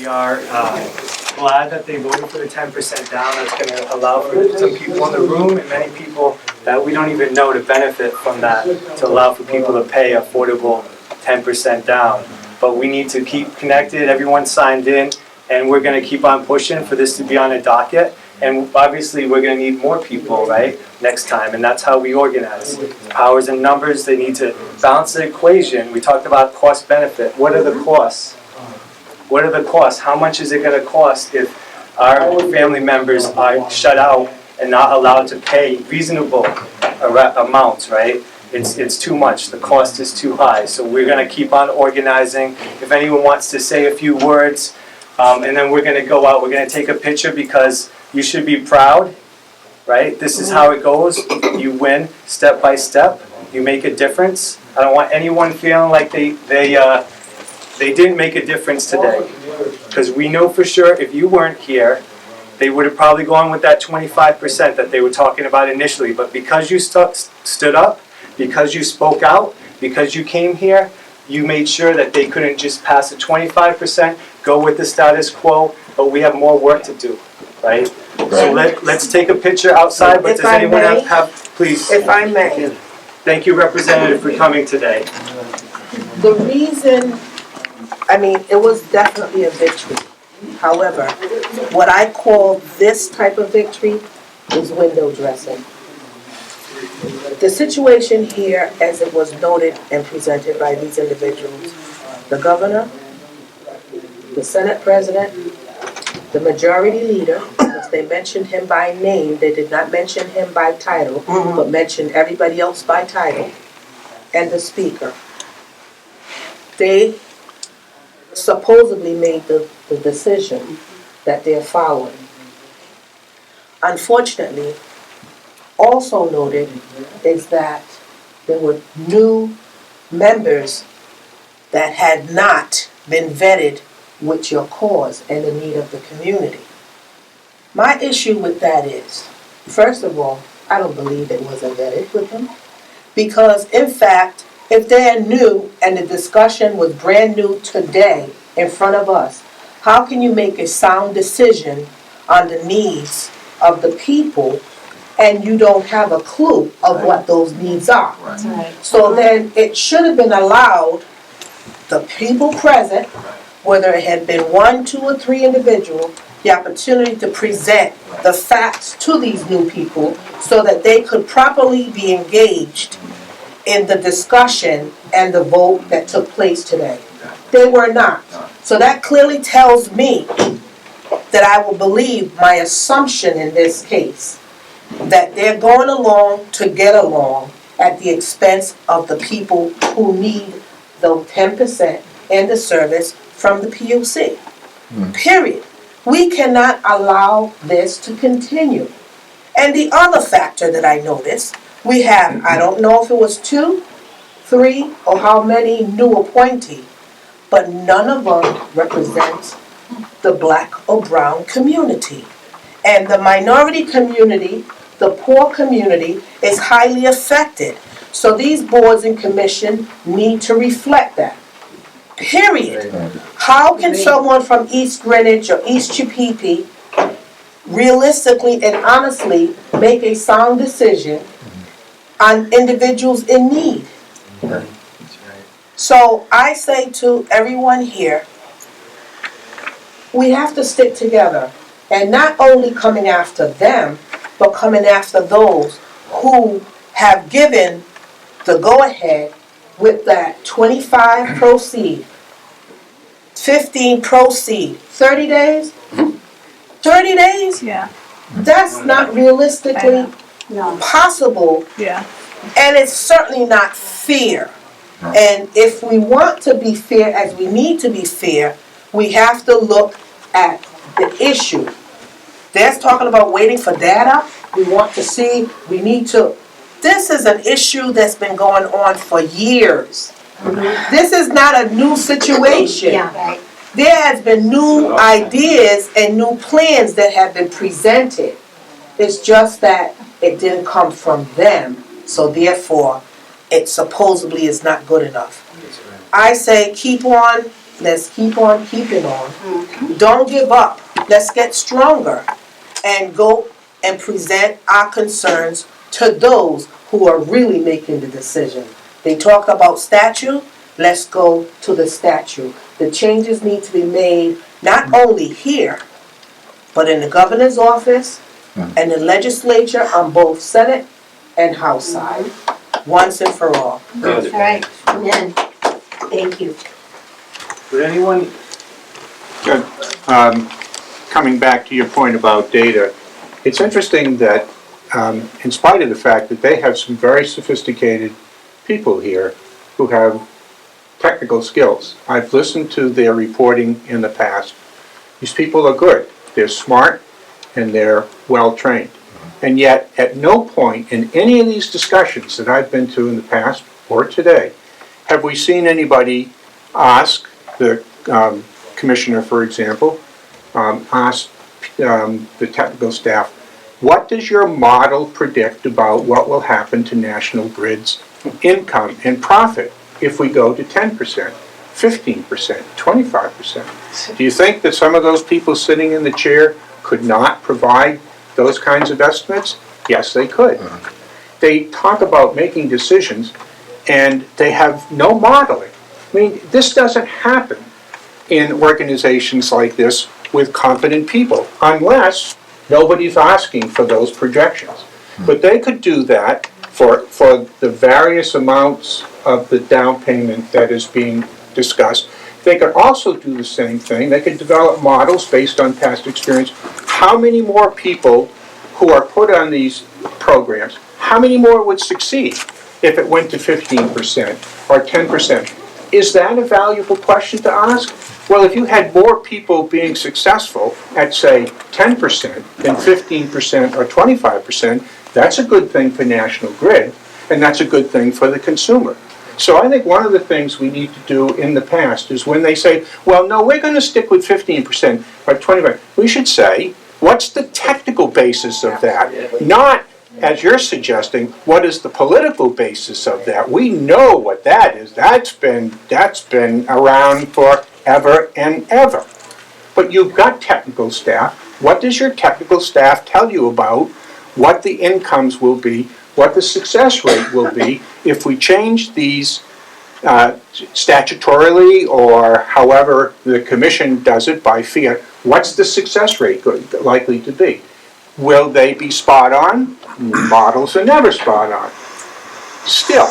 We are glad that they voted for the 10% down. That's going to allow for some people in the room and many people that we don't even know to benefit from that, to allow for people to pay affordable 10% down. But we need to keep connected, everyone signed in, and we're going to keep on pushing for this to be on a docket. And obviously we're going to need more people, right, next time, and that's how we organize. Powers and numbers, they need to balance the equation. We talked about cost benefit. What are the costs? What are the costs? How much is it going to cost if our family members are shut out and not allowed to pay reasonable amounts, right? It's too much. The cost is too high. So we're going to keep on organizing. If anyone wants to say a few words, and then we're going to go out. We're going to take a picture because you should be proud, right? This is how it goes. You win step by step. You make a difference. I don't want anyone feeling like they didn't make a difference today. Because we know for sure if you weren't here, they would have probably gone with that 25% that they were talking about initially. But because you stood up, because you spoke out, because you came here, you made sure that they couldn't just pass a 25%, go with the status quo, but we have more work to do, right? So let's take a picture outside, but does anyone have, please? If I may. Thank you, Representative, for coming today. The reason, I mean, it was definitely a victory. However, what I call this type of victory is window dressing. The situation here, as it was noted and presented by these individuals, the governor, the Senate president, the majority leader, because they mentioned him by name, they did not mention him by title, but mentioned everybody else by title, and the speaker. They supposedly made the decision that they're following. Unfortunately, also noted is that there were new members that had not been vetted with your cause and the need of the community. My issue with that is, first of all, I don't believe it wasn't vetted with them, because in fact, if they're new and the discussion was brand new today in front of us, how can you make a sound decision on the needs of the people and you don't have a clue of what those needs are? Right. So then it should have been allowed the people present, whether it had been 1, 2, or 3 individuals, the opportunity to present the facts to these new people so that they could properly be engaged in the discussion and the vote that took place today. They were not. So that clearly tells me that I will believe my assumption in this case, that they're going along to get along at the expense of the people who need the 10% and the service from the PUC. Period. We cannot allow this to continue. And the other factor that I noticed, we have, I don't know if it was 2, 3, or how many new appointees, but none of them represent the black or brown community. And the minority community, the poor community, is highly affected. So these boards and commission need to reflect that. Period. How can someone from East Greenwich or East Chippewa realistically and honestly make a sound decision on individuals in need? So I say to everyone here, we have to stick together, and not only coming after them, but coming after those who have given the go-ahead with that 25 proceed, 15 proceed, 30 days? 30 days? Yeah. That's not realistically possible. Yeah. And it's certainly not fair. And if we want to be fair, as we need to be fair, we have to look at the issue. They're talking about waiting for data. We want to see, we need to. This is an issue that's been going on for years. This is not a new situation. There has been new ideas and new plans that have been presented. It's just that it didn't come from them. So therefore, it supposedly is not good enough. I say keep on Let's keep on keeping on. Don't give up. Let's get stronger and go and present our concerns to those who are really making the decision. They talk about statute. Let's go to the statute. The changes need to be made not only here, but in the governor's office and the legislature on both Senate and House side, once and for all. All right, amen. Thank you. Would anyone, Good. Coming back to your point about data, it's interesting that in spite of the fact that they have some very sophisticated people here who have technical skills. I've listened to their reporting in the past. These people are good. They're smart and they're well-trained. And yet, at no point in any of these discussions that I've been to in the past or today, have we seen anybody ask the commissioner, for example, ask the technical staff, what does your model predict about what will happen to National Grid's income and profit if we go to 10%, 15%, 25%? Do you think that some of those people sitting in the chair could not provide those kinds of estimates? Yes, they could. They talk about making decisions and they have no modeling. I mean, this doesn't happen in organizations like this with competent people unless nobody's asking for those projections. But they could do that for the various amounts of the down payment that is being discussed. They could also do the same thing. They could develop models based on past experience. How many more people who are put on these programs, how many more would succeed if it went to 15% or 10%? Is that a valuable question to ask? Well, if you had more people being successful at, say, 10% than 15% or 25%, that's a good thing for National Grid, and that's a good thing for the consumer. So I think one of the things we need to do in the past is when they say, well, no, we're going to stick with 15% or 25%, we should say, what's the technical basis of that? Not, as you're suggesting, what is the political basis of that? We know what that is. That's been around forever and ever. But you've got technical staff. What does your technical staff tell you about what the incomes will be, what the success rate will be if we change these statutorily or however the commission does it by fiat? What's the success rate likely to be? Will they be spot on? Models are never spot on. Still,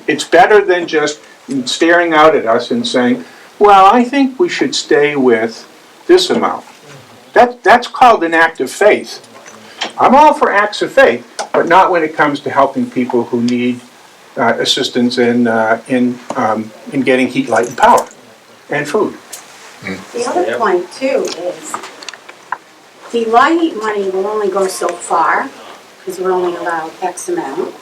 it's better than just staring out at us and saying, well, I think we should stay with this amount. That's called an act of faith. I'm all for acts of faith, but not when it comes to helping people who need assistance in getting heat, light, and power, and food. The other point too is the light money will only go so far because we're only allowed X amount.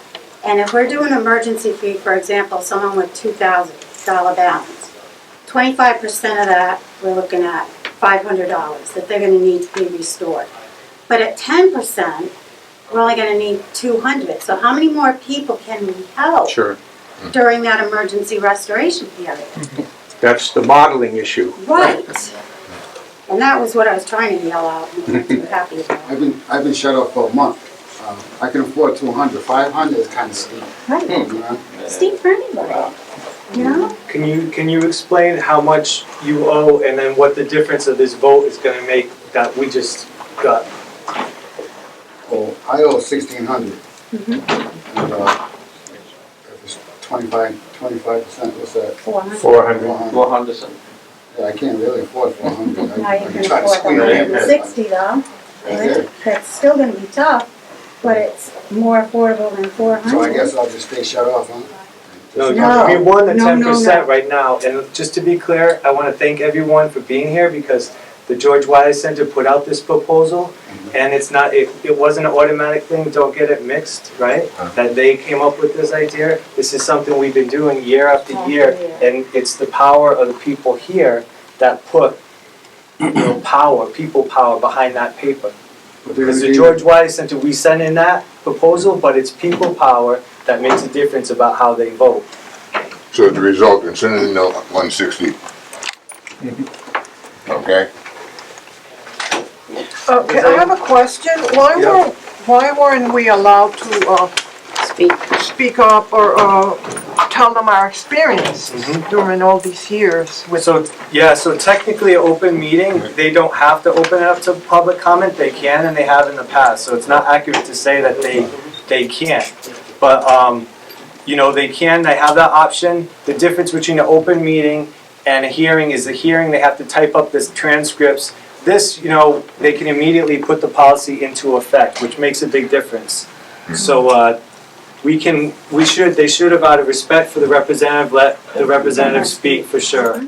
And if we're doing emergency fee, for example, someone with $2,000 balance, 25% of that we're looking at $500 that they're going to need to be restored. But at 10%, we're only going to need $200. So how many more people can we help during that emergency restoration period? That's the modeling issue. Right. And that was what I was trying to yell out. I'm not too happy about. I've been shut off for a month. I can afford 200. 500 is kind of steep. Right. You know? Steep for anybody. You know? can you explain how much you owe and then what the difference of this vote is going to make that we just got? Well, I owe 1,600. And if it's 25%, what's that? 400. 400. 400. Yeah, I can't really afford 400. Now I you can can try to afford squeeze it in. 160 though. Okay. It's still going to be tough, but it's more affordable than 400. So I guess I'll just stay shut off, huh? No. We won the No, 10% no. right now, and just to be clear, I want to thank everyone for being here because the George Wiley Center put out this proposal, and it wasn't an automatic thing, don't get it mixed, right? That they came up with this idea. This is something we've been doing year after year, and it's the power of the people here that put people power behind that paper. Because the George Wiley Center, we sent in that proposal, but it's people power that makes a difference about how they vote. So the result in sending in the 160, Okay? Okay, I have a question. Why weren't we allowed to speak up or tell them our experience during all these years with? So technically, an open meeting, they don't have to open it up to public comment. They can, and they have in the past. So it's not accurate to say that they can't. But they can. They have that option. The difference between an open meeting and a hearing is the hearing. They have to type up this transcripts. This, they can immediately put the policy into effect, which makes a big difference. So they should have, out of respect for the representative, let the representative speak for sure.